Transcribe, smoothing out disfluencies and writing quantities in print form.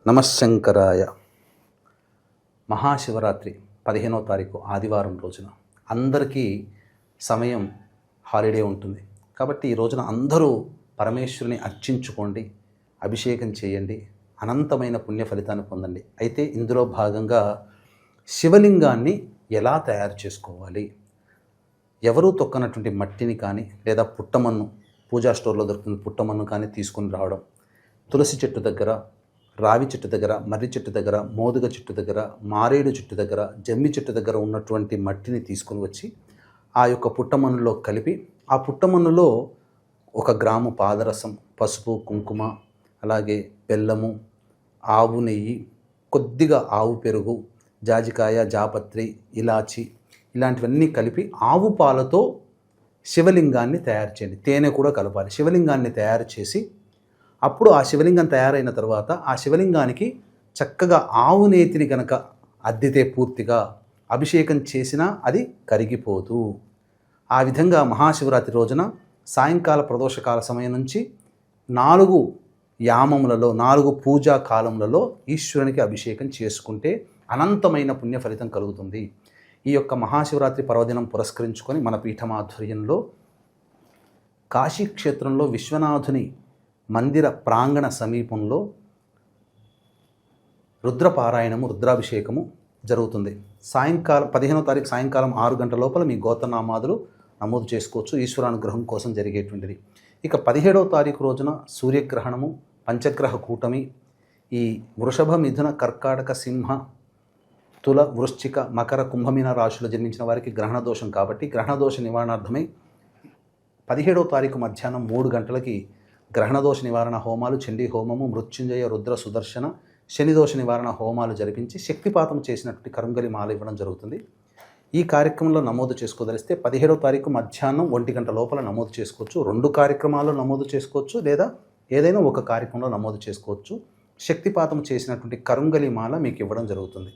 నమశంకరాయ. మహాశివరాత్రి 15వ తారీఖు ఆదివారం రోజున అందరికీ సమయం హాలిడే ఉంటుంది. కాబట్టి ఈ రోజున అందరూ పరమేశ్వరుని అర్చించుకోండి, అభిషేకం చేయండి, అనంతమైన పుణ్య ఫలితాన్ని పొందండి. అయితే ఇందులో భాగంగా శివలింగాన్ని ఎలా తయారు చేసుకోవాలి, ఎవరూ తొక్కనటువంటి మట్టిని కానీ లేదా పుట్టమన్ను, పూజా స్టోర్లో దొరుకుతున్న పుట్టమన్ను కానీ తీసుకొని రావడం, తులసి చెట్టు దగ్గర, రావి చెట్టు దగ్గర, మర్రి చెట్టు దగ్గర, మోదుగ చెట్టు దగ్గర, మారేడు చెట్టు దగ్గర, జమ్మి చెట్టు దగ్గర ఉన్నటువంటి మట్టిని తీసుకొని వచ్చి ఆ యొక్క పుట్టమన్నులో కలిపి, ఆ పుట్టమన్నులో 1 గ్రాము పాదరసం, పసుపు, కుంకుమ, అలాగే బెల్లము, ఆవు నెయ్యి, కొద్దిగా ఆవు పెరుగు, జాజికాయ, జాపత్రి, ఇలాచి ఇలాంటివన్నీ కలిపి ఆవు పాలతో శివలింగాన్ని తయారు చేయండి. తేనె కూడా కలపాలి. శివలింగాన్ని తయారు చేసి అప్పుడు ఆ శివలింగం తయారైన తర్వాత ఆ శివలింగానికి చక్కగా ఆవు నేతిని కనుక అద్దితే పూర్తిగా అభిషేకం చేసినా అది కరిగిపోదు. ఆ విధంగా మహాశివరాత్రి రోజున సాయంకాల ప్రదోషకాల సమయం నుంచి 4 యామములలో 4 పూజా కాలములలో ఈశ్వరునికి అభిషేకం చేసుకుంటే అనంతమైన పుణ్య ఫలితం కలుగుతుంది. ఈ యొక్క మహాశివరాత్రి పర్వదినం పురస్కరించుకొని మన పీఠమాధ్వర్యంలో కాశీక్షేత్రంలో విశ్వనాథుని మందిర ప్రాంగణ సమీపంలో రుద్రపారాయణము, రుద్రాభిషేకము జరుగుతుంది. సాయంకాలం 15వ తారీఖు సాయంకాలం 6 గంటల లోపల మీ గోత్రనామాదులు నమోదు చేసుకోవచ్చు. ఈశ్వరానుగ్రహం కోసం జరిగేటువంటిది. ఇక 17వ తారీఖు రోజున సూర్యగ్రహణము, పంచగ్రహ కూటమి, ఈ వృషభ, మిథున, కర్కాటక, సింహ, తుల, వృశ్చిక, మకర, కుంభమీన రాశులు జన్మించిన వారికి గ్రహణ దోషం కాబట్టి గ్రహణదోష నివారణార్థమై 17వ తారీఖు మధ్యాహ్నం 3 గంటలకి గ్రహణదోష నివారణ హోమాలు, చండీ హోమము, మృత్యుంజయ, రుద్ర, సుదర్శన, శనిదోష నివారణ హోమాలు జరిపించి శక్తిపాతం చేసినటువంటి కరుంగలి మాల ఇవ్వడం జరుగుతుంది. ఈ కార్యక్రమంలో నమోదు చేసుకోదలిస్తే 17వ తారీఖు మధ్యాహ్నం 1 గంట లోపల నమోదు చేసుకోవచ్చు. 2 కార్యక్రమాల్లో నమోదు చేసుకోవచ్చు, లేదా ఏదైనా ఒక కార్యక్రమంలో నమోదు చేసుకోవచ్చు. శక్తిపాతం చేసినటువంటి కరుంగలి మాల మీకు ఇవ్వడం జరుగుతుంది.